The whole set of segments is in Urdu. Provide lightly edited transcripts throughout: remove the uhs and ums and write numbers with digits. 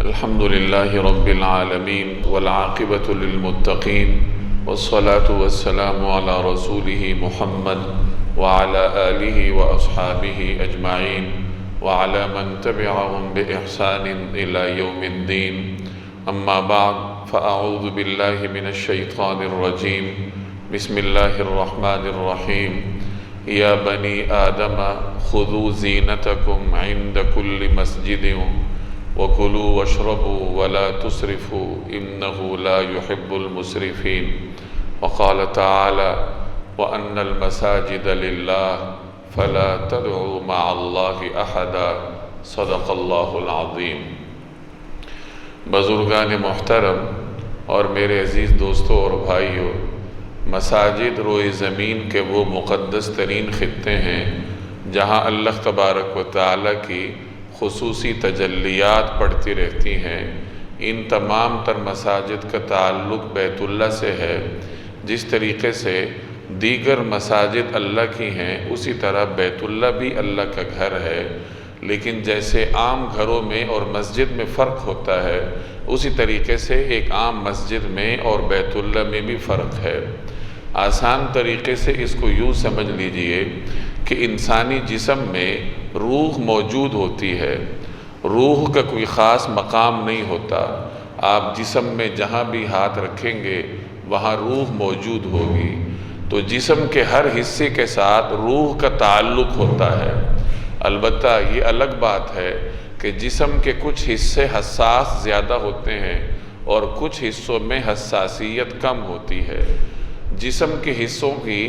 الحمد لله رب العالمين والعاقبة للمتقين والصلاة والسلام على رسوله محمد وعلى آله وأصحابه أجمعين وعلى من تبعهم بإحسان إلى يوم الدين. أما بعد فأعوذ بالله من الشيطان الرجيم. بسم الله الرحمن الرحيم. يا بني آدم خذوا زينتكم عند كل مسجد وَكُلُوا وَاشْرَبُوا وَلَا تُسْرِفُوا إِنَّهُ لَا يُحِبُّ الْمُسْرِفِينَ. وقال تعالى وَأَنَّ الْمَسَاجِدَ لِلَّهِ فَلَا تَدْعُوا مَعَ اللَّهِ أَحَدًا. صدق اللہ العظیم. بزرگان محترم اور میرے عزیز دوستوں اور بھائیوں، مساجد روئے زمین کے وہ مقدس ترین خطے ہیں جہاں اللہ تبارک و تعالیٰ کی خصوصی تجلیات پڑتی رہتی ہیں. ان تمام تر مساجد کا تعلق بیت اللہ سے ہے. جس طریقے سے دیگر مساجد اللہ کی ہیں اسی طرح بیت اللہ بھی اللہ کا گھر ہے. لیکن جیسے عام گھروں میں اور مسجد میں فرق ہوتا ہے اسی طریقے سے ایک عام مسجد میں اور بیت اللہ میں بھی فرق ہے. آسان طریقے سے اس کو یوں سمجھ لیجئے کہ انسانی جسم میں روح موجود ہوتی ہے. روح کا کوئی خاص مقام نہیں ہوتا. آپ جسم میں جہاں بھی ہاتھ رکھیں گے وہاں روح موجود ہوگی. تو جسم کے ہر حصے کے ساتھ روح کا تعلق ہوتا ہے. البتہ یہ الگ بات ہے کہ جسم کے کچھ حصے حساس زیادہ ہوتے ہیں اور کچھ حصوں میں حساسیت کم ہوتی ہے. جسم کے حصوں کی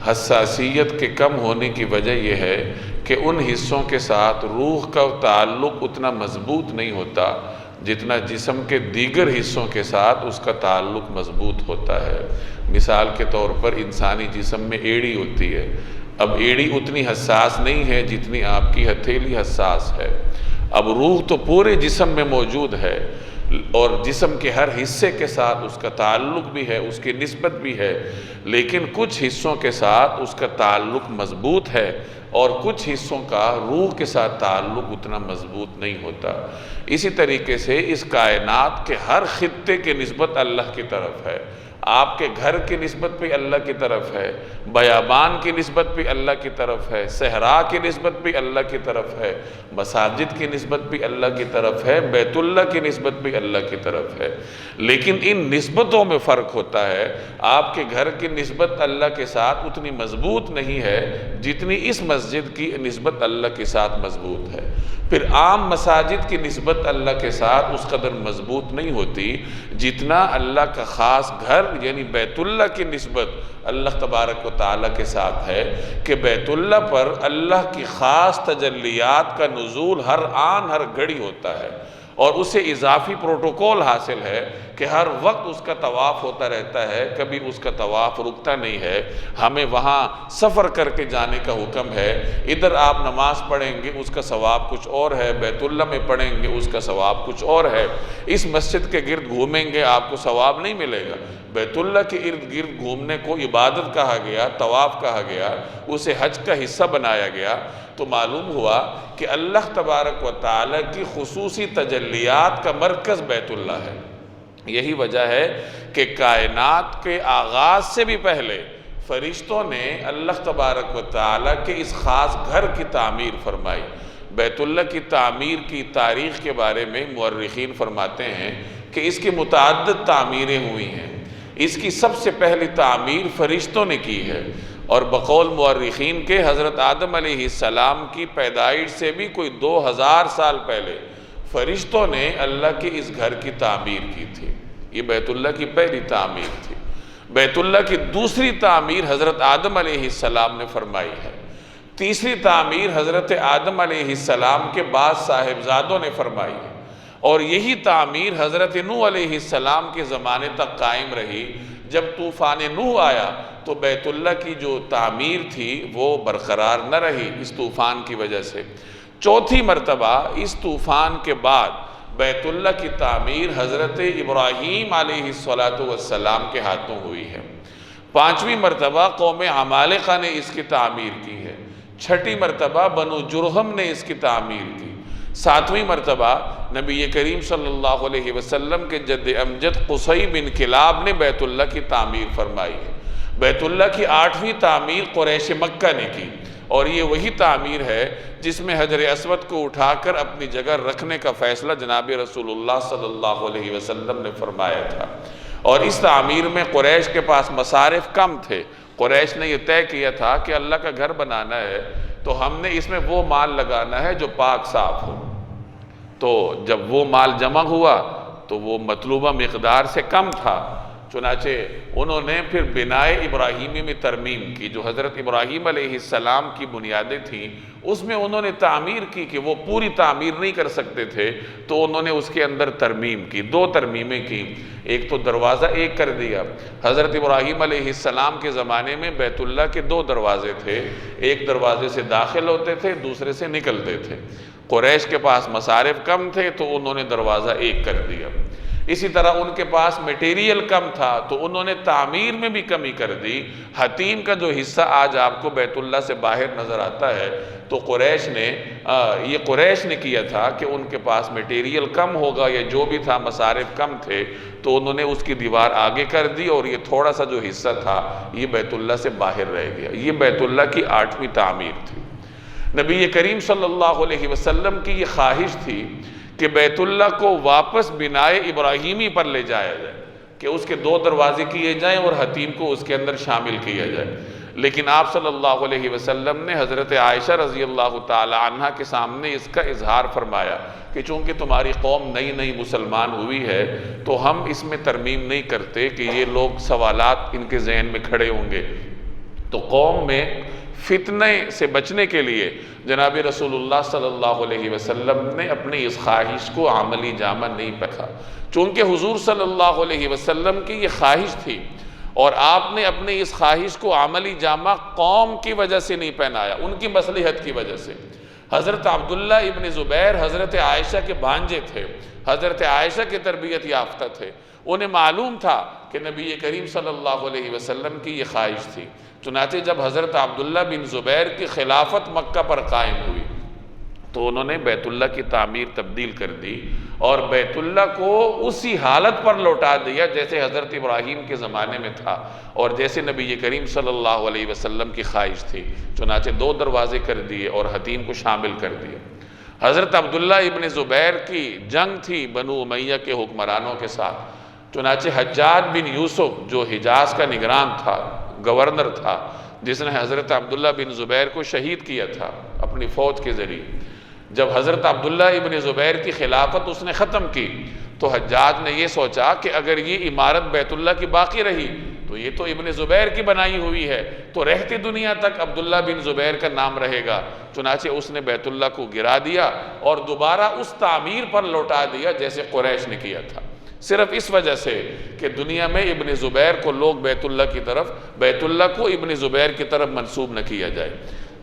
حساسیت کے کم ہونے کی وجہ یہ ہے کہ ان حصوں کے ساتھ روح کا تعلق اتنا مضبوط نہیں ہوتا جتنا جسم کے دیگر حصوں کے ساتھ اس کا تعلق مضبوط ہوتا ہے. مثال کے طور پر انسانی جسم میں ایڑی ہوتی ہے. اب ایڑی اتنی حساس نہیں ہے جتنی آپ کی ہتھیلی حساس ہے. اب روح تو پورے جسم میں موجود ہے اور جسم کے ہر حصے کے ساتھ اس کا تعلق بھی ہے، اس کی نسبت بھی ہے، لیکن کچھ حصوں کے ساتھ اس کا تعلق مضبوط ہے اور کچھ حصوں کا روح کے ساتھ تعلق اتنا مضبوط نہیں ہوتا. اسی طریقے سے اس کائنات کے ہر خطے کی نسبت اللہ کی طرف ہے. آپ کے گھر کی نسبت بھی اللہ کی طرف ہے، بیابان کی نسبت بھی اللہ کی طرف ہے، صحرا کی نسبت بھی اللہ کی طرف ہے، مساجد کی نسبت بھی اللہ کی طرف ہے، بیت اللہ کی نسبت بھی اللہ کی طرف ہے. لیکن ان نسبتوں میں فرق ہوتا ہے. آپ کے گھر کی نسبت اللہ کے ساتھ اتنی مضبوط نہیں ہے جتنی اس مسجد کی نسبت اللہ کے ساتھ مضبوط ہے. پھر عام مساجد کی نسبت اللہ کے ساتھ اس قدر مضبوط نہیں ہوتی جتنا اللہ کا خاص گھر یعنی بیت اللہ کی نسبت اللہ تبارک و تعالیٰ کے ساتھ ہے کہ بیت اللہ پر اللہ کی خاص تجلیات کا نزول ہر آن ہر گھڑی ہوتا ہے اور اسے اضافی پروٹوکول حاصل ہے کہ ہر وقت اس کا طواف ہوتا رہتا ہے. کبھی اس کا طواف رکتا نہیں ہے. ہمیں وہاں سفر کر کے جانے کا حکم ہے. ادھر آپ نماز پڑھیں گے اس کا ثواب کچھ اور ہے، بیت اللہ میں پڑھیں گے اس کا ثواب کچھ اور ہے. اس مسجد کے گرد گھومیں گے آپ کو ثواب نہیں ملے گا. بیت اللہ کے ارد گرد گھومنے کو عبادت کہا گیا، طواف کہا گیا، اسے حج کا حصہ بنایا گیا. تو معلوم ہوا کہ اللہ تبارک و تعالیٰ کی خصوصی تجلیات کا مرکز بیت اللہ ہے. یہی وجہ ہے کہ کائنات کے آغاز سے بھی پہلے فرشتوں نے اللہ تبارک و تعالیٰ کے اس خاص گھر کی تعمیر فرمائی. بیت اللہ کی تعمیر کی تاریخ کے بارے میں مورخین فرماتے ہیں کہ اس کی متعدد تعمیریں ہوئی ہیں. اس کی سب سے پہلی تعمیر فرشتوں نے کی ہے اور بقول مورخین کے حضرت آدم علیہ السلام کی پیدائش سے بھی کوئی 2000 سال پہلے فرشتوں نے اللہ کے اس گھر کی تعمیر کی تھی. یہ بیت اللہ کی پہلی تعمیر تھی. بیت اللہ کی دوسری تعمیر حضرت آدم علیہ السلام نے فرمائی ہے. تیسری تعمیر حضرت آدم علیہ السلام کے بعد صاحبزادوں نے فرمائی ہے اور یہی تعمیر حضرت نوح علیہ السلام کے زمانے تک قائم رہی. جب طوفان نوح آیا تو بیت اللہ کی جو تعمیر تھی وہ برقرار نہ رہی اس طوفان کی وجہ سے. چوتھی مرتبہ اس طوفان کے بعد بیت اللہ کی تعمیر حضرت ابراہیم علیہ السلام کے ہاتھوں ہوئی ہے. پانچویں مرتبہ قوم عمالقہ نے اس کی تعمیر کی ہے. چھٹی مرتبہ بنو جرہم نے اس کی تعمیر کی. 7ویں مرتبہ نبی کریم صلی اللہ علیہ وسلم کے جد امجد قصی بن کلاب نے بیت اللہ کی تعمیر فرمائی ہے۔ بیت اللہ کی 8ویں تعمیر قریش مکہ نے کی، اور یہ وہی تعمیر ہے جس میں حجر اسود کو اٹھا کر اپنی جگہ رکھنے کا فیصلہ جناب رسول اللہ صلی اللہ علیہ وسلم نے فرمایا تھا۔ اور اس تعمیر میں قریش کے پاس مصارف کم تھے۔ قریش نے یہ طے کیا تھا کہ اللہ کا گھر بنانا ہے تو ہم نے اس میں وہ مال لگانا ہے جو پاک صاف ہو۔ تو جب وہ مال جمع ہوا تو وہ مطلوبہ مقدار سے کم تھا، چنانچہ انہوں نے پھر بنائے ابراہیمی میں ترمیم کی، جو حضرت ابراہیم علیہ السلام کی بنیادیں تھیں اس میں انہوں نے تعمیر کی کہ وہ پوری تعمیر نہیں کر سکتے تھے، تو انہوں نے اس کے اندر ترمیم کی، 2 ترمیمیں کی۔ ایک تو دروازہ ایک کر دیا۔ حضرت ابراہیم علیہ السلام کے زمانے میں بیت اللہ کے 2 دروازے تھے، ایک دروازے سے داخل ہوتے تھے، دوسرے سے نکلتے تھے۔ قریش کے پاس مصارف کم تھے تو انہوں نے دروازہ ایک کر دیا۔ اسی طرح ان کے پاس میٹیریل کم تھا تو انہوں نے تعمیر میں بھی کمی کر دی۔ حتیم کا جو حصہ آج آپ کو بیت اللہ سے باہر نظر آتا ہے تو قریش نے کیا تھا کہ ان کے پاس میٹیریل کم ہوگا یا جو بھی تھا مصارف کم تھے تو انہوں نے اس کی دیوار آگے کر دی، اور یہ تھوڑا سا جو حصہ تھا یہ بیت اللہ سے باہر رہ گیا۔ یہ بیت اللہ کی 8ویں تعمیر تھی۔ نبی کریم صلی اللہ علیہ وسلم کی یہ خواہش تھی کہ بیت اللہ کو واپس بنائے ابراہیمی پر لے جایا جائے، کہ اس کے 2 دروازے کیے جائیں اور حتیم کو اس کے اندر شامل کیا جائے۔ لیکن آپ صلی اللہ علیہ وسلم نے حضرت عائشہ رضی اللہ تعالی عنہ کے سامنے اس کا اظہار فرمایا کہ چونکہ تمہاری قوم نئی مسلمان ہوئی ہے تو ہم اس میں ترمیم نہیں کرتے کہ یہ لوگ سوالات ان کے ذہن میں کھڑے ہوں گے۔ تو قوم میں فتنے سے بچنے کے لیے جناب رسول اللہ صلی اللہ علیہ وسلم نے اپنی اس خواہش کو عملی جامہ نہیں پہنا، چونکہ حضور صلی اللہ علیہ وسلم کی یہ خواہش تھی، اور آپ نے اپنی اس خواہش کو عملی جامہ قوم کی وجہ سے نہیں پہنایا، ان کی مصلحت کی وجہ سے۔ حضرت عبداللہ ابن زبیر حضرت عائشہ کے بھانجے تھے، حضرت عائشہ کی تربیت یافتہ تھے، انہیں معلوم تھا کہ نبی کریم صلی اللہ علیہ وسلم کی یہ خواہش تھی۔ چنانچہ جب حضرت عبداللہ بن زبیر کی خلافت مکہ پر قائم ہوئی تو انہوں نے بیت اللہ کی تعمیر تبدیل کر دی اور بیت اللہ کو اسی حالت پر لوٹا دیا جیسے حضرت ابراہیم کے زمانے میں تھا اور جیسے نبی کریم صلی اللہ علیہ وسلم کی خواہش تھی۔ چنانچہ 2 دروازے کر دیے اور حتیم کو شامل کر دیا۔ حضرت عبداللہ ابن زبیر کی جنگ تھی بنو امیہ کے حکمرانوں کے ساتھ، چنانچہ حجاج بن یوسف جو حجاز کا نگران تھا، گورنر تھا، جس نے حضرت عبداللہ بن زبیر کو شہید کیا تھا اپنی فوج کے ذریعے، جب حضرت عبداللہ ابن زبیر کی خلافت اس نے ختم کی تو حجاج نے یہ سوچا کہ اگر یہ عمارت بیت اللہ کی باقی رہی تو یہ تو ابن زبیر کی بنائی ہوئی ہے، تو رہتی دنیا تک عبداللہ بن زبیر کا نام رہے گا۔ چنانچہ اس نے بیت اللہ کو گرا دیا اور دوبارہ اس تعمیر پر لوٹا دیا جیسے قریش نے کیا تھا، صرف اس وجہ سے کہ دنیا میں ابن زبیر کو لوگ بیت اللہ کو ابن زبیر کی طرف منسوب نہ کیا جائے۔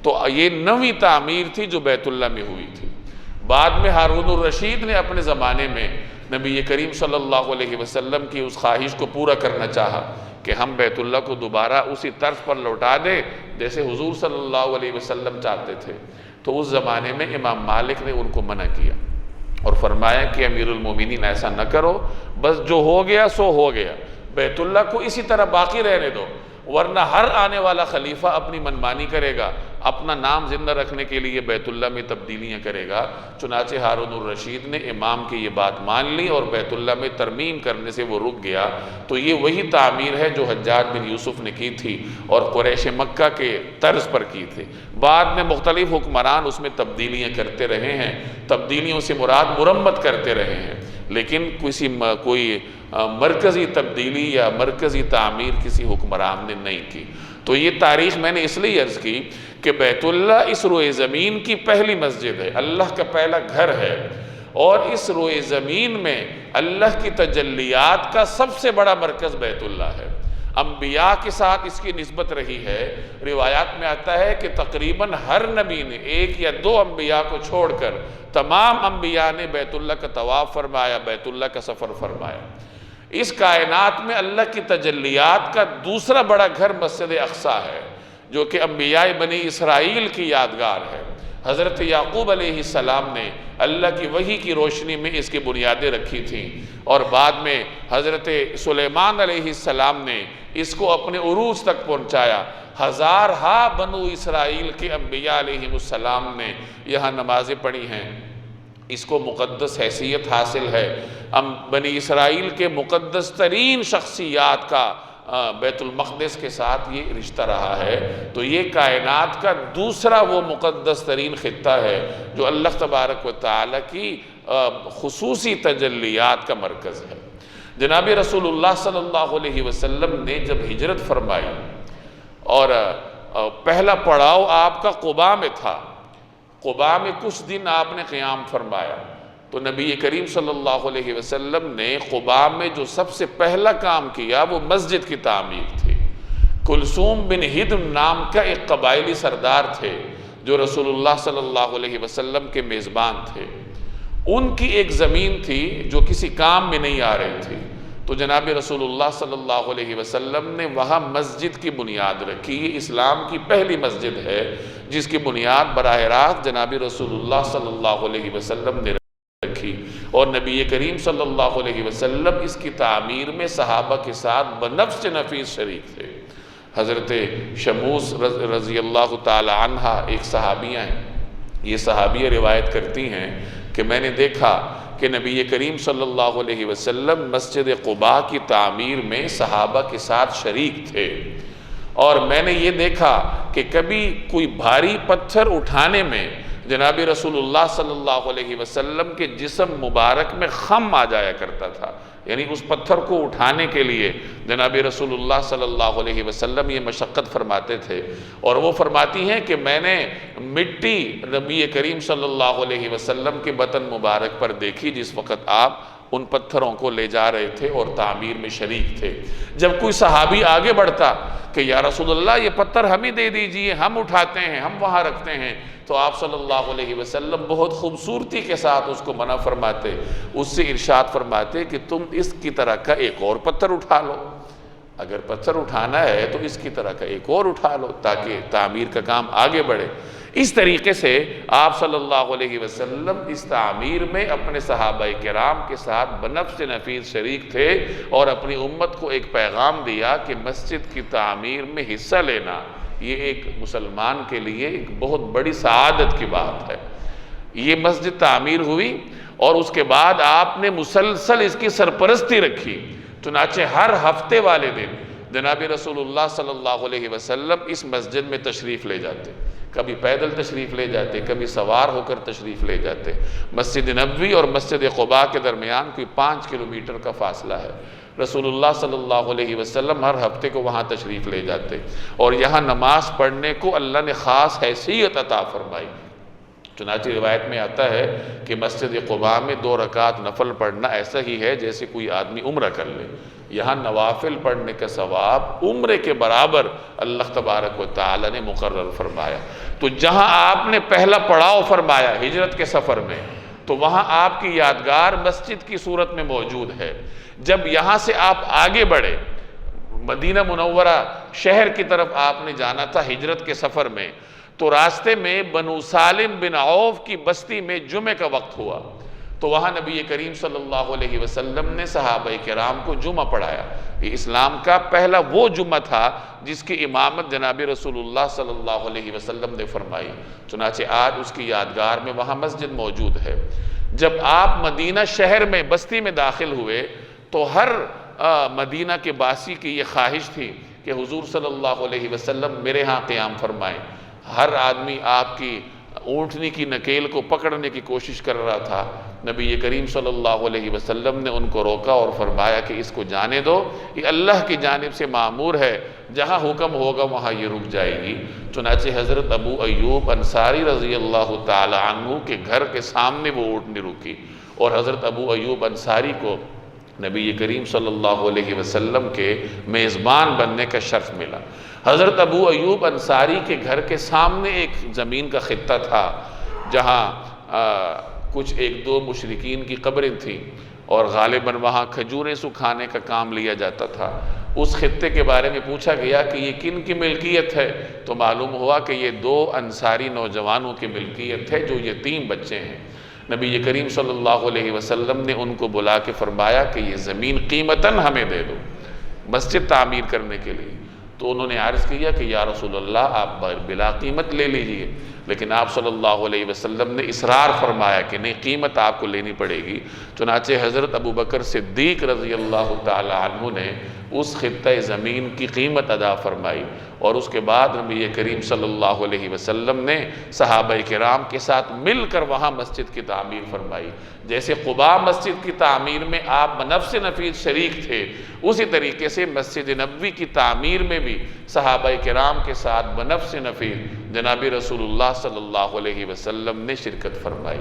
تو یہ 9ویں تعمیر تھی جو بیت اللہ میں ہوئی تھی۔ بعد میں ہارون الرشید نے اپنے زمانے میں نبی کریم صلی اللہ علیہ وسلم کی اس خواہش کو پورا کرنا چاہا کہ ہم بیت اللہ کو دوبارہ اسی طرز پر لوٹا دیں جیسے حضور صلی اللہ علیہ وسلم چاہتے تھے، تو اس زمانے میں امام مالک نے ان کو منع کیا اور فرمایا کہ امیر المومنین ایسا نہ کرو، بس جو ہو گیا سو ہو گیا، بیت اللہ کو اسی طرح باقی رہنے دو، ورنہ ہر آنے والا خلیفہ اپنی منمانی کرے گا، اپنا نام زندہ رکھنے کے لیے بیت اللہ میں تبدیلیاں کرے گا۔ چنانچہ ہارون الرشید نے امام کی یہ بات مان لی اور بیت اللہ میں ترمیم کرنے سے وہ رک گیا۔ تو یہ وہی تعمیر ہے جو حجاج بن یوسف نے کی تھی اور قریش مکہ کے طرز پر کی تھی۔ بعد میں مختلف حکمران اس میں تبدیلیاں کرتے رہے ہیں، تبدیلیوں سے مراد مرمت کرتے رہے ہیں، لیکن کوئی مرکزی تبدیلی یا مرکزی تعمیر کسی حکمران نے نہیں کی۔ تو یہ تاریخ میں نے اس لیے عرض کی کہ بیت اللہ اس روئے زمین کی پہلی مسجد ہے، اللہ کا پہلا گھر ہے، اور اس روئے زمین میں اللہ کی تجلیات کا سب سے بڑا مرکز بیت اللہ ہے۔ انبیاء کے ساتھ اس کی نسبت رہی ہے، روایات میں آتا ہے کہ تقریباً ہر نبی نے 1 یا 2 انبیاء کو چھوڑ کر تمام انبیاء نے بیت اللہ کا طواف فرمایا، بیت اللہ کا سفر فرمایا۔ اس کائنات میں اللہ کی تجلیات کا دوسرا بڑا گھر مسجد اقصیٰ ہے جو کہ انبیاء بنی اسرائیل کی یادگار ہے۔ حضرت یعقوب علیہ السلام نے اللہ کی وحی کی روشنی میں اس کی بنیادیں رکھی تھیں، اور بعد میں حضرت سلیمان علیہ السلام نے اس کو اپنے عروج تک پہنچایا۔ ہزارہا بنو اسرائیل کے انبیاء علیہ السلام نے یہاں نمازیں پڑھی ہیں، اس کو مقدس حیثیت حاصل ہے۔ بنی اسرائیل کے مقدس ترین شخصیات کا بیت المقدس کے ساتھ یہ رشتہ رہا ہے، تو یہ کائنات کا دوسرا وہ مقدس ترین خطہ ہے جو اللہ تبارک و تعالیٰ کی خصوصی تجلیات کا مرکز ہے۔ جناب رسول اللہ صلی اللہ علیہ وسلم نے جب ہجرت فرمائی اور پہلا پڑاؤ آپ کا قباء میں تھا، قباء میں کچھ دن آپ نے قیام فرمایا، تو نبی کریم صلی اللہ علیہ وسلم نے قباء میں جو سب سے پہلا کام کیا وہ مسجد کی تعمیر تھی۔ کلثوم بن ہدم نام کا ایک قبائلی سردار تھے جو رسول اللہ صلی اللہ علیہ وسلم کے میزبان تھے، ان کی ایک زمین تھی جو کسی کام میں نہیں آ رہی تھی، تو جناب رسول اللہ صلی اللہ علیہ وسلم نے وہاں مسجد کی بنیاد رکھی۔ یہ اسلام کی پہلی مسجد ہے جس کی بنیاد براہ راست جناب رسول اللہ صلی اللہ علیہ وسلم نے رکھی، اور نبی کریم صلی اللہ علیہ وسلم اس کی تعمیر میں صحابہ کے ساتھ بنفس نفیس شریک تھے۔ حضرت شموس رضی اللہ تعالی عنہ ایک صحابیہ ہیں، یہ صحابیہ روایت کرتی ہیں کہ میں نے دیکھا کہ نبی کریم صلی اللہ علیہ وسلم مسجد قباء کی تعمیر میں صحابہ کے ساتھ شریک تھے، اور میں نے یہ دیکھا کہ کبھی کوئی بھاری پتھر اٹھانے میں جناب رسول اللہ صلی اللہ علیہ وسلم کے جسم مبارک میں خم آ جایا کرتا تھا، یعنی اس پتھر کو اٹھانے کے لیے جناب رسول اللہ صلی اللہ علیہ وسلم یہ مشقت فرماتے تھے، اور وہ فرماتی ہیں کہ میں نے مٹی نبی کریم صلی اللہ علیہ وسلم کے بطن مبارک پر دیکھی جس وقت آپ ان پتھروں کو لے جا رہے تھے اور تعمیر میں شریک تھے۔ جب کوئی صحابی آگے بڑھتا کہ یا رسول اللہ یہ پتھر ہمیں دے دیجئے، ہم اٹھاتے ہیں، ہم وہاں رکھتے ہیں، تو آپ صلی اللہ علیہ وسلم بہت خوبصورتی کے ساتھ اس کو منع فرماتے، اس سے ارشاد فرماتے کہ تم اس کی طرح کا ایک اور پتھر اٹھا لو، اگر پتھر اٹھانا ہے تو اس کی طرح کا ایک اور اٹھا لو تاکہ تعمیر کا کام آگے بڑھے۔ اس طریقے سے آپ صلی اللہ علیہ وسلم اس تعمیر میں اپنے صحابہ کرام کے ساتھ بنفس نفیس شریک تھے، اور اپنی امت کو ایک پیغام دیا کہ مسجد کی تعمیر میں حصہ لینا یہ ایک مسلمان کے لیے ایک بہت بڑی سعادت کی بات ہے۔ یہ مسجد تعمیر ہوئی اور اس کے بعد آپ نے مسلسل اس کی سرپرستی رکھی، چنانچہ ہر ہفتے والے دن جناب رسول اللہ صلی اللہ علیہ وسلم اس مسجد میں تشریف لے جاتے، کبھی پیدل تشریف لے جاتے، کبھی سوار ہو کر تشریف لے جاتے۔ مسجد نبوی اور مسجد قباء کے درمیان کوئی 5 کلومیٹر کا فاصلہ ہے، رسول اللہ صلی اللہ علیہ وسلم ہر ہفتے کو وہاں تشریف لے جاتے، اور یہاں نماز پڑھنے کو اللہ نے خاص حیثیت عطا فرمائی۔ چنانچہ روایت میں آتا ہے کہ مسجد قباء میں 2 رکعت نفل پڑھنا ایسا ہی ہے جیسے کوئی آدمی عمرہ کر لے، یہاں نوافل پڑھنے کا ثواب عمرے کے برابر اللہ تبارک و تعالی نے مقرر فرمایا۔ تو جہاں آپ نے پہلا پڑاؤ فرمایا ہجرت کے سفر میں، تو وہاں آپ کی یادگار مسجد کی صورت میں موجود ہے۔ جب یہاں سے آپ آگے بڑھے مدینہ منورہ شہر کی طرف آپ نے جانا تھا ہجرت کے سفر میں، تو راستے میں بنو سالم بن عوف کی بستی میں جمعہ کا وقت ہوا، تو وہاں نبی کریم صلی اللہ علیہ وسلم نے صحابہ کرام کو جمعہ پڑھایا۔ یہ اسلام کا پہلا وہ جمعہ تھا جس کی امامت جناب رسول اللہ صلی اللہ علیہ وسلم نے فرمائی، چنانچہ آج اس کی یادگار میں وہاں مسجد موجود ہے۔ جب آپ مدینہ شہر میں بستی میں داخل ہوئے تو ہر مدینہ کے باسی کی یہ خواہش تھی کہ حضور صلی اللہ علیہ وسلم میرے ہاں قیام فرمائیں۔ ہر آدمی آپ کی اونٹنی کی نکیل کو پکڑنے کی کوشش کر رہا تھا، نبی کریم صلی اللہ علیہ وسلم نے ان کو روکا اور فرمایا کہ اس کو جانے دو، یہ اللہ کی جانب سے مامور ہے، جہاں حکم ہوگا وہاں یہ رک جائے گی۔ چنانچہ حضرت ابو ایوب انصاری رضی اللہ تعالی عنہ کے گھر کے سامنے وہ اونٹنی رکی، اور حضرت ابو ایوب انصاری کو نبی کریم صلی اللہ علیہ وسلم کے میزبان بننے کا شرف ملا۔ حضرت ابو ایوب انصاری کے گھر کے سامنے ایک زمین کا خطہ تھا جہاں کچھ 1-2 مشرکین کی قبریں تھیں، اور غالباً وہاں کھجوریں سکھانے کا کام لیا جاتا تھا۔ اس خطے کے بارے میں پوچھا گیا کہ یہ کن کی ملکیت ہے، تو معلوم ہوا کہ یہ 2 انصاری نوجوانوں کی ملکیت ہے جو یتیم بچے ہیں۔ نبی کریم صلی اللہ علیہ وسلم نے ان کو بلا کے فرمایا کہ یہ زمین قیمتاً ہمیں دے دو مسجد تعمیر کرنے کے لیے۔ تو انہوں نے عرض کیا کہ یا رسول اللہ آپ بلا قیمت لے لیجئے، لیکن آپ صلی اللہ علیہ وسلم نے اصرار فرمایا کہ نہیں، قیمت آپ کو لینی پڑے گی۔ چنانچہ حضرت ابوبکر صدیق رضی اللہ تعالی عنہ نے اس خطہ زمین کی قیمت ادا فرمائی، اور اس کے بعد نبی کریم صلی اللہ علیہ وسلم نے صحابہ کرام کے ساتھ مل کر وہاں مسجد کی تعمیر فرمائی۔ جیسے قباء مسجد کی تعمیر میں آپ بنفس نفیس شریک تھے، اسی طریقے سے مسجد نبوی کی تعمیر میں بھی صحابہ کرام کے ساتھ بنفس نفیس جناب رسول اللہ صلی اللہ علیہ وسلم نے شرکت فرمائی۔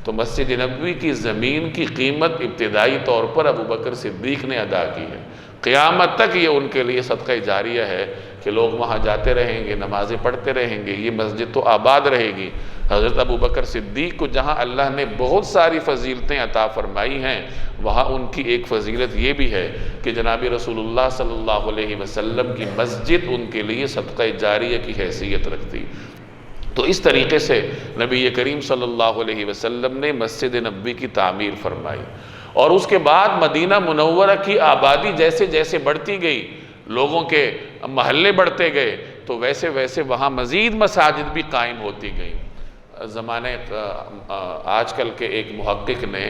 تو مسجد نبوی کی زمین کی قیمت ابتدائی طور پر ابوبکر صدیق نے ادا کی ہے۔ قیامت تک یہ ان کے لیے صدقہ جاریہ ہے کہ لوگ وہاں جاتے رہیں گے، نمازیں پڑھتے رہیں گے، یہ مسجد تو آباد رہے گی۔ حضرت ابوبکر صدیق کو جہاں اللہ نے بہت ساری فضیلتیں عطا فرمائی ہیں، وہاں ان کی ایک فضیلت یہ بھی ہے کہ جناب رسول اللہ صلی اللہ علیہ وسلم کی مسجد ان کے لیے صدقہ جاریہ کی حیثیت رکھتی۔ تو اس طریقے سے نبی کریم صلی اللہ علیہ وسلم نے مسجد نبوی کی تعمیر فرمائی، اور اس کے بعد مدینہ منورہ کی آبادی جیسے جیسے بڑھتی گئی، لوگوں کے محلے بڑھتے گئے، تو ویسے ویسے وہاں مزید مساجد بھی قائم ہوتی گئیں۔ آج کل کے ایک محقق نے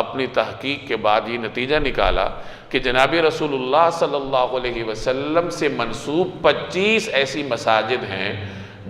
اپنی تحقیق کے بعد یہ نتیجہ نکالا کہ جناب رسول اللہ صلی اللہ علیہ وسلم سے منسوب 25 ایسی مساجد ہیں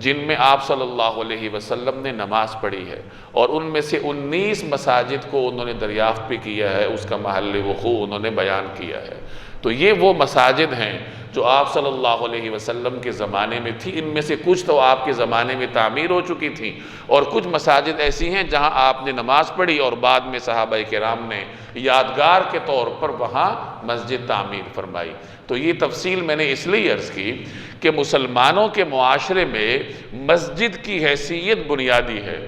جن میں آپ صلی اللہ علیہ وسلم نے نماز پڑھی ہے، اور ان میں سے 19 مساجد کو انہوں نے دریافت بھی کیا ہے، اس کا محل وقوع انہوں نے بیان کیا ہے۔ تو یہ وہ مساجد ہیں جو آپ صلی اللہ علیہ وسلم کے زمانے میں تھی۔ ان میں سے کچھ تو آپ کے زمانے میں تعمیر ہو چکی تھیں، اور کچھ مساجد ایسی ہیں جہاں آپ نے نماز پڑھی اور بعد میں صحابہ کرام نے یادگار کے طور پر وہاں مسجد تعمیر فرمائی۔ تو یہ تفصیل میں نے اس لیے عرض کی کہ مسلمانوں کے معاشرے میں مسجد کی حیثیت بنیادی ہے۔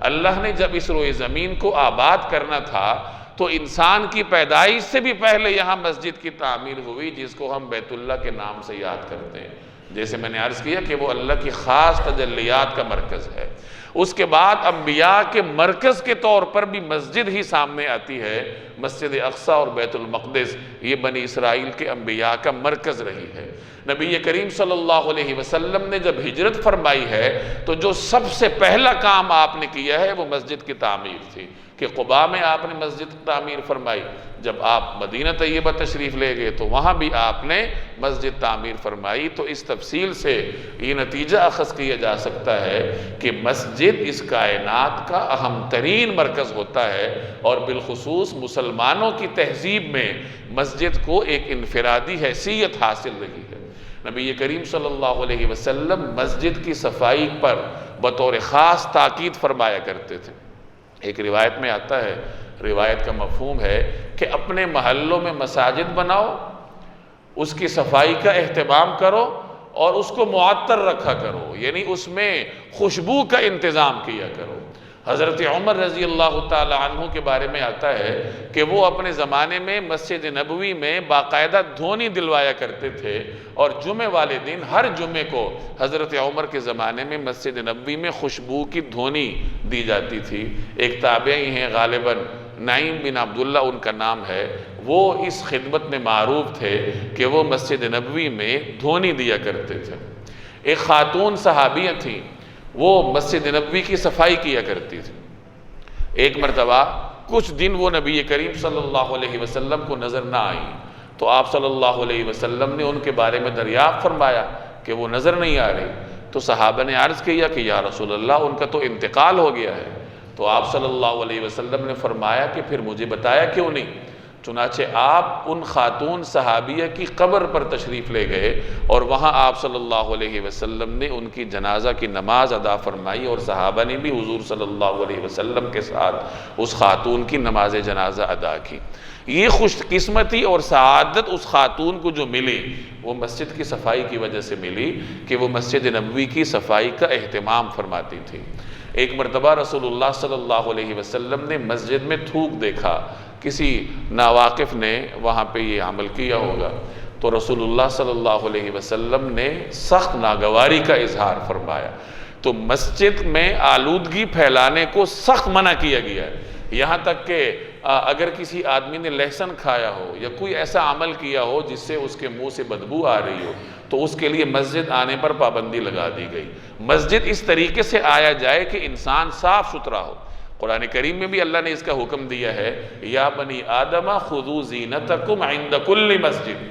اللہ نے جب اس روئے زمین کو آباد کرنا تھا تو انسان کی پیدائش سے بھی پہلے یہاں مسجد کی تعمیر ہوئی، جس کو ہم بیت اللہ کے نام سے یاد کرتے ہیں۔ جیسے میں نے عرض کیا کہ وہ اللہ کی خاص تجلیات کا مرکز ہے۔ اس کے بعد انبیاء کے مرکز کے طور پر بھی مسجد ہی سامنے آتی ہے۔ مسجد اقصی اور بیت المقدس یہ بنی اسرائیل کے انبیاء کا مرکز رہی ہے۔ نبی کریم صلی اللہ علیہ وسلم نے جب ہجرت فرمائی ہے تو جو سب سے پہلا کام آپ نے کیا ہے وہ مسجد کی تعمیر تھی، کہ قباء میں آپ نے مسجد تعمیر فرمائی۔ جب آپ مدینہ طیبہ تشریف لے گئے تو وہاں بھی آپ نے مسجد تعمیر فرمائی۔ تو اس تفصیل سے یہ نتیجہ اخذ کیا جا سکتا ہے کہ مسجد اس کائنات کا اہم ترین مرکز ہوتا ہے، اور بالخصوص مسلمانوں کی تہذیب میں مسجد کو ایک انفرادی حیثیت حاصل رہی ہے۔ نبی کریم صلی اللہ علیہ وسلم مسجد کی صفائی پر بطور خاص تاکید فرمایا کرتے تھے۔ ایک روایت میں آتا ہے، روایت کا مفہوم ہے کہ اپنے محلوں میں مساجد بناؤ، اس کی صفائی کا اہتمام کرو اور اس کو معطر رکھا کرو، یعنی اس میں خوشبو کا انتظام کیا کرو۔ حضرت عمر رضی اللہ تعالی عنہ کے بارے میں آتا ہے کہ وہ اپنے زمانے میں مسجد نبوی میں باقاعدہ دھونی دلوایا کرتے تھے، اور جمعے والے دن ہر جمعے کو حضرت عمر کے زمانے میں مسجد نبوی میں خوشبو کی دھونی دی جاتی تھی۔ ایک تابعی ہیں غالباً نعیم بن عبداللہ ان کا نام ہے، وہ اس خدمت میں معروف تھے کہ وہ مسجد نبوی میں دھونی دیا کرتے تھے۔ ایک خاتون صحابیہ تھیں، وہ مسجد نبوی کی صفائی کیا کرتی تھی۔ ایک مرتبہ کچھ دن وہ نبی کریم صلی اللہ علیہ وسلم کو نظر نہ آئیں، تو آپ صلی اللہ علیہ وسلم نے ان کے بارے میں دریافت فرمایا کہ وہ نظر نہیں آ رہی۔ تو صحابہ نے عرض کیا کہ یا رسول اللہ ان کا تو انتقال ہو گیا ہے۔ تو آپ صلی اللہ علیہ وسلم نے فرمایا کہ پھر مجھے بتایا کیوں نہیں؟ چنانچہ آپ ان خاتون صحابیہ کی قبر پر تشریف لے گئے، اور وہاں آپ صلی اللہ علیہ وسلم نے ان کی جنازہ کی نماز ادا فرمائی، اور صحابہ نے بھی حضور صلی اللہ علیہ وسلم کے ساتھ اس خاتون کی نماز جنازہ ادا کی۔ یہ خوش قسمتی اور سعادت اس خاتون کو جو ملی وہ مسجد کی صفائی کی وجہ سے ملی کہ وہ مسجد نبوی کی صفائی کا اہتمام فرماتی تھی۔ ایک مرتبہ رسول اللہ صلی اللہ علیہ وسلم نے مسجد میں تھوک دیکھا، کسی ناواقف نے وہاں پہ یہ عمل کیا ہوگا، تو رسول اللہ صلی اللہ علیہ وسلم نے سخت ناگواری کا اظہار فرمایا۔ تو مسجد میں آلودگی پھیلانے کو سخت منع کیا گیا ہے، یہاں تک کہ اگر کسی آدمی نے لہسن کھایا ہو یا کوئی ایسا عمل کیا ہو جس سے اس کے منہ سے بدبو آ رہی ہو تو اس کے لیے مسجد آنے پر پابندی لگا دی گئی۔ مسجد اس طریقے سے آیا جائے کہ انسان صاف ستھرا ہو۔ قرآن کریم میں بھی اللہ نے اس کا حکم دیا ہے، یا بنی آدم خذوا زینتکم عند کل مسجد،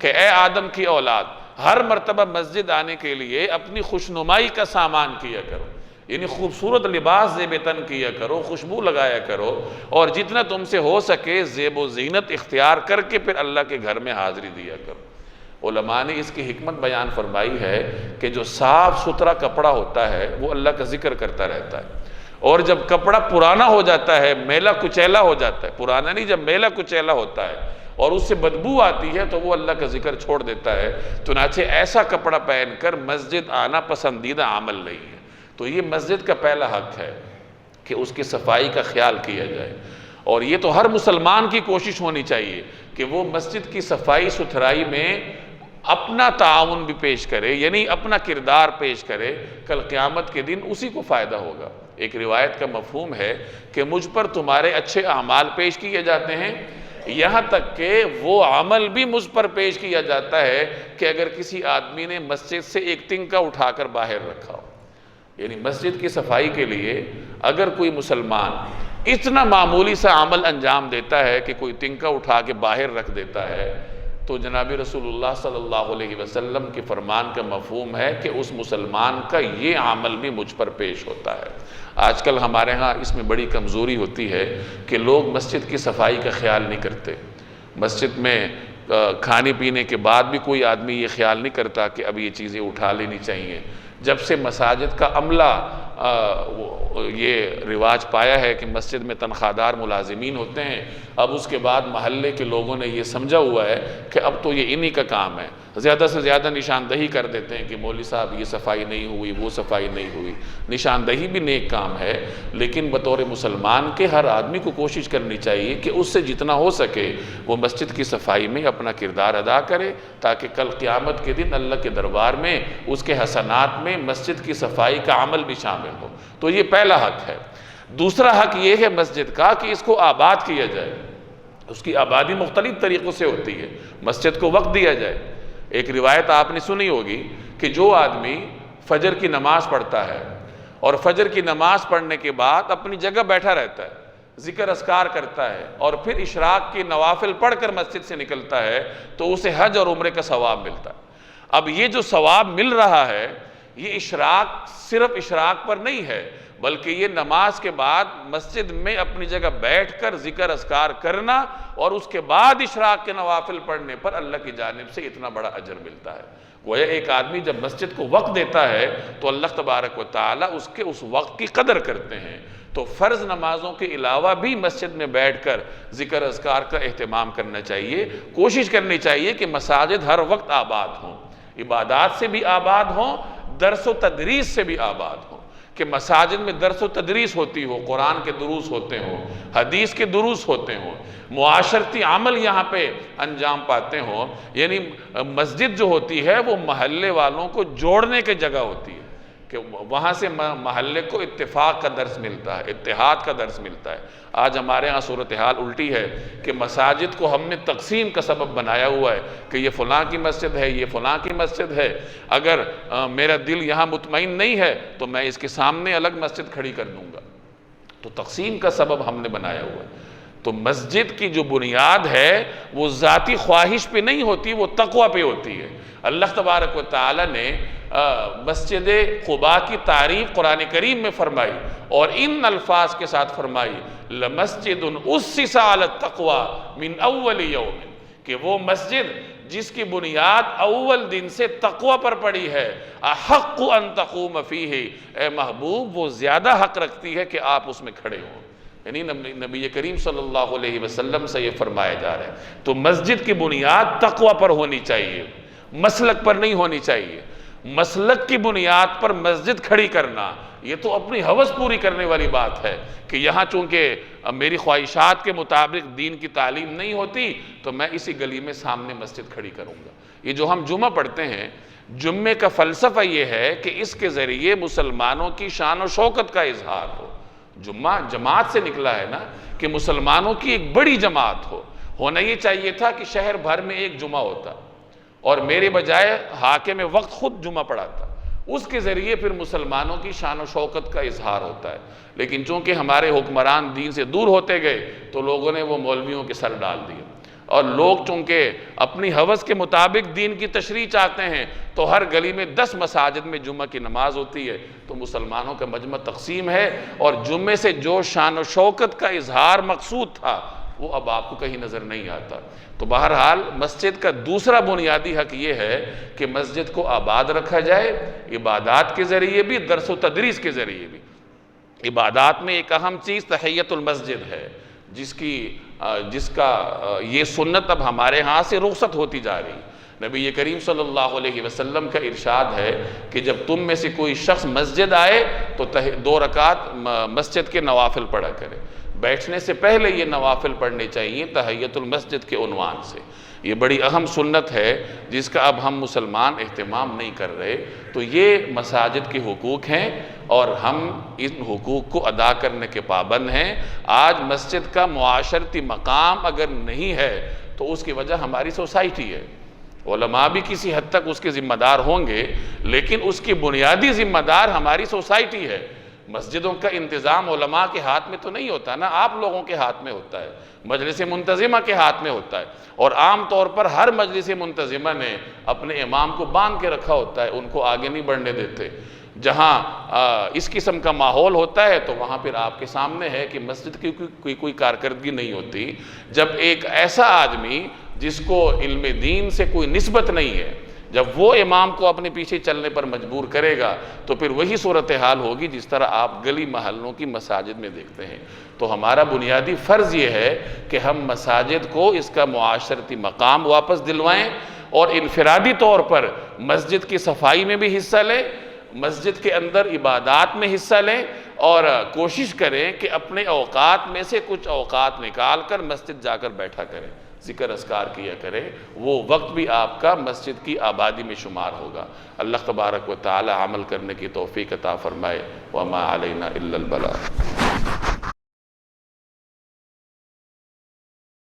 کہ اے آدم کی اولاد ہر مرتبہ مسجد آنے کے لیے اپنی خوشنمائی کا سامان کیا کرو، یعنی خوبصورت لباس زیب تن کیا کرو، خوشبو لگایا کرو، اور جتنا تم سے ہو سکے زیب و زینت اختیار کر کے پھر اللہ کے گھر میں حاضری دیا کرو۔ علماء نے اس کی حکمت بیان فرمائی ہے کہ جو صاف ستھرا کپڑا ہوتا ہے وہ اللہ کا ذکر کرتا رہتا ہے، اور جب کپڑا پرانا ہو جاتا ہے، میلا کچیلا ہو جاتا ہے، پرانا نہیں، جب میلا کچیلا ہوتا ہے اور اس سے بدبو آتی ہے تو وہ اللہ کا ذکر چھوڑ دیتا ہے۔ چنانچہ ایسا کپڑا پہن کر مسجد آنا پسندیدہ عمل نہیں ہے۔ تو یہ مسجد کا پہلا حق ہے کہ اس کی صفائی کا خیال کیا جائے، اور یہ تو ہر مسلمان کی کوشش ہونی چاہیے کہ وہ مسجد کی صفائی ستھرائی میں اپنا تعاون بھی پیش کرے، یعنی اپنا کردار پیش کرے۔ کل قیامت کے دن اسی کو فائدہ ہوگا۔ ایک روایت کا مفہوم ہے کہ مجھ پر تمہارے اچھے اعمال پیش کیے جاتے ہیں، یہاں تک کہ وہ عمل بھی مجھ پر پیش کیا جاتا ہے کہ اگر کسی آدمی نے مسجد سے ایک تنکا اٹھا کر باہر رکھا ہو، یعنی مسجد کی صفائی کے لیے اگر کوئی مسلمان اتنا معمولی سا عمل انجام دیتا ہے کہ کوئی تنکا اٹھا کے باہر رکھ دیتا ہے، تو جناب رسول اللہ صلی اللہ علیہ وسلم کے فرمان کا مفہوم ہے کہ اس مسلمان کا یہ عمل بھی مجھ پر پیش ہوتا ہے۔ آج کل ہمارے ہاں اس میں بڑی کمزوری ہوتی ہے کہ لوگ مسجد کی صفائی کا خیال نہیں کرتے۔ مسجد میں کھانے پینے کے بعد بھی کوئی آدمی یہ خیال نہیں کرتا کہ اب یہ چیزیں اٹھا لینی چاہیے۔ جب سے مساجد کا عملہ یہ رواج پایا ہے کہ مسجد میں تنخواہ دار ملازمین ہوتے ہیں، اب اس کے بعد محلے کے لوگوں نے یہ سمجھا ہوا ہے کہ اب تو یہ انہی کا کام ہے، زیادہ سے زیادہ نشاندہی کر دیتے ہیں کہ مولوی صاحب یہ صفائی نہیں ہوئی، وہ صفائی نہیں ہوئی۔ نشاندہی بھی نیک کام ہے، لیکن بطور مسلمان کے ہر آدمی کو کوشش کرنی چاہیے کہ اس سے جتنا ہو سکے وہ مسجد کی صفائی میں اپنا کردار ادا کرے، تاکہ کل قیامت کے دن اللہ کے دربار میں اس کے حسنات میں مسجد کی صفائی کا عمل بھی شامل ہو۔ تو یہ پہلا حق ہے۔ دوسرا حق یہ ہے مسجد کا کہ اس کو آباد کیا جائے۔ اس کی آبادی مختلف طریقوں سے ہوتی ہے۔ مسجد کو وقت دیا جائے۔ ایک روایت آپ نے سنی ہوگی کہ جو آدمی فجر کی نماز پڑھتا ہے اور فجر کی نماز پڑھنے کے بعد اپنی جگہ بیٹھا رہتا ہے، ذکر اذکار کرتا ہے، اور پھر اشراق کی نوافل پڑھ کر مسجد سے نکلتا ہے، تو اسے حج اور عمرے کا ثواب ملتا ہے۔ اب یہ جو ثواب مل رہا ہے یہ اشراق صرف اشراق پر نہیں ہے، بلکہ یہ نماز کے بعد مسجد میں اپنی جگہ بیٹھ کر ذکر اذکار کرنا اور اس کے بعد اشراق کے نوافل پڑھنے پر اللہ کی جانب سے اتنا بڑا اجر ملتا ہے۔ گویا ایک آدمی جب مسجد کو وقت دیتا ہے تو اللہ تبارک و تعالیٰ اس وقت کی قدر کرتے ہیں۔ تو فرض نمازوں کے علاوہ بھی مسجد میں بیٹھ کر ذکر اذکار کا اہتمام کرنا چاہیے۔ کوشش کرنی چاہیے کہ مساجد ہر وقت آباد ہوں، عبادات سے بھی آباد ہوں، درس و تدریس سے بھی آباد ہوں، کہ مساجد میں درس و تدریس ہوتی ہو، قرآن کے دروس ہوتے ہوں، حدیث کے دروس ہوتے ہوں، معاشرتی عمل یہاں پہ انجام پاتے ہوں۔ یعنی مسجد جو ہوتی ہے وہ محلے والوں کو جوڑنے کی جگہ ہوتی ہے، کہ وہاں سے محلے کو اتفاق کا درس ملتا ہے، اتحاد کا درس ملتا ہے۔ آج ہمارے ہاں صورتحال الٹی ہے کہ مساجد کو ہم نے تقسیم کا سبب بنایا ہوا ہے کہ یہ فلاں کی مسجد ہے، یہ فلاں کی مسجد ہے، اگر میرا دل یہاں مطمئن نہیں ہے تو میں اس کے سامنے الگ مسجد کھڑی کر دوں گا۔ تو تقسیم کا سبب ہم نے بنایا ہوا ہے۔ تو مسجد کی جو بنیاد ہے وہ ذاتی خواہش پہ نہیں ہوتی، وہ تقوی پہ ہوتی ہے۔ اللہ تبارک و تعالی نے مسجد قباء کی تعریف قرآن کریم میں فرمائی اور ان الفاظ کے ساتھ فرمائی، لَمَسْجِدٌ أُسِّسَ عَلَى التَّقْوَى مِنْ أَوَّلِ يَوْمٍ، کہ وہ مسجد جس کی بنیاد اول دن سے تقوی پر پڑی ہے، أَحَقُّ أَن تَقُومَ فِيهِ، اے محبوب وہ زیادہ حق رکھتی ہے کہ آپ اس میں کھڑے ہوں۔ یعنی نبی کریم صلی اللہ علیہ وسلم سے یہ فرمایا جا رہا ہے۔ تو مسجد کی بنیاد تقوی پر ہونی چاہیے، مسلک پر نہیں ہونی چاہیے۔ مسلک کی بنیاد پر مسجد کھڑی کرنا یہ تو اپنی ہوس پوری کرنے والی بات ہے کہ یہاں چونکہ میری خواہشات کے مطابق دین کی تعلیم نہیں ہوتی تو میں اسی گلی میں سامنے مسجد کھڑی کروں گا۔ یہ جو ہم جمعہ پڑھتے ہیں، جمعے کا فلسفہ یہ ہے کہ اس کے ذریعے مسلمانوں کی شان و شوکت کا اظہار ہو۔ جمعہ جماعت سے نکلا ہے نا، کہ مسلمانوں کی ایک بڑی جماعت ہو۔ ہونا یہ چاہیے تھا کہ شہر بھر میں ایک جمعہ ہوتا اور میرے بجائے حاکم وقت خود جمعہ پڑھاتا، اس کے ذریعے پھر مسلمانوں کی شان و شوکت کا اظہار ہوتا ہے۔ لیکن چونکہ ہمارے حکمران دین سے دور ہوتے گئے تو لوگوں نے وہ مولویوں کے سر ڈال دیے، اور لوگ چونکہ اپنی ہوس کے مطابق دین کی تشریح چاہتے ہیں تو ہر گلی میں 10 مساجد میں جمعہ کی نماز ہوتی ہے، تو مسلمانوں کا مجمع تقسیم ہے، اور جمعے سے جو شان و شوکت کا اظہار مقصود تھا وہ اب آپ کو کہیں نظر نہیں آتا۔ تو بہرحال مسجد کا دوسرا بنیادی حق یہ ہے کہ مسجد کو آباد رکھا جائے، عبادات کے ذریعے بھی، درس و تدریس کے ذریعے بھی۔ عبادات میں ایک اہم چیز تحیۃ المسجد ہے، جس کا یہ سنت اب ہمارے ہاں سے رخصت ہوتی جا رہی ہے۔ نبی کریم صلی اللہ علیہ وسلم کا ارشاد ہے کہ جب تم میں سے کوئی شخص مسجد آئے تو 2 رکعت مسجد کے نوافل پڑھا کرے۔ بیٹھنے سے پہلے یہ نوافل پڑھنے چاہیے تحیۃ المسجد کے عنوان سے۔ یہ بڑی اہم سنت ہے جس کا اب ہم مسلمان اہتمام نہیں کر رہے۔ تو یہ مساجد کے حقوق ہیں اور ہم ان حقوق کو ادا کرنے کے پابند ہیں۔ آج مسجد کا معاشرتی مقام اگر نہیں ہے تو اس کی وجہ ہماری سوسائٹی ہے۔ علماء بھی کسی حد تک اس کے ذمہ دار ہوں گے، لیکن اس کی بنیادی ذمہ دار ہماری سوسائٹی ہے۔ مسجدوں کا انتظام علماء کے ہاتھ میں تو نہیں ہوتا نا، آپ لوگوں کے ہاتھ میں ہوتا ہے، مجلس منتظمہ کے ہاتھ میں ہوتا ہے، اور عام طور پر ہر مجلس منتظمہ نے اپنے امام کو باندھ کے رکھا ہوتا ہے، ان کو آگے نہیں بڑھنے دیتے۔ جہاں اس قسم کا ماحول ہوتا ہے تو وہاں پھر آپ کے سامنے ہے کہ مسجد کی کوئی کارکردگی نہیں ہوتی۔ جب ایک ایسا آدمی جس کو علم دین سے کوئی نسبت نہیں ہے، جب وہ امام کو اپنے پیچھے چلنے پر مجبور کرے گا تو پھر وہی صورتحال ہوگی جس طرح آپ گلی محلوں کی مساجد میں دیکھتے ہیں۔ تو ہمارا بنیادی فرض یہ ہے کہ ہم مساجد کو اس کا معاشرتی مقام واپس دلوائیں، اور انفرادی طور پر مسجد کی صفائی میں بھی حصہ لیں، مسجد کے اندر عبادات میں حصہ لیں، اور کوشش کریں کہ اپنے اوقات میں سے کچھ اوقات نکال کر مسجد جا کر بیٹھا کریں، ذکر اذکار کیا کریں۔ وہ وقت بھی آپ کا مسجد کی آبادی میں شمار ہوگا۔ اللہ تبارک و تعالی عمل کرنے کی توفیق عطا فرمائے۔ وما علینا الا البلاغ۔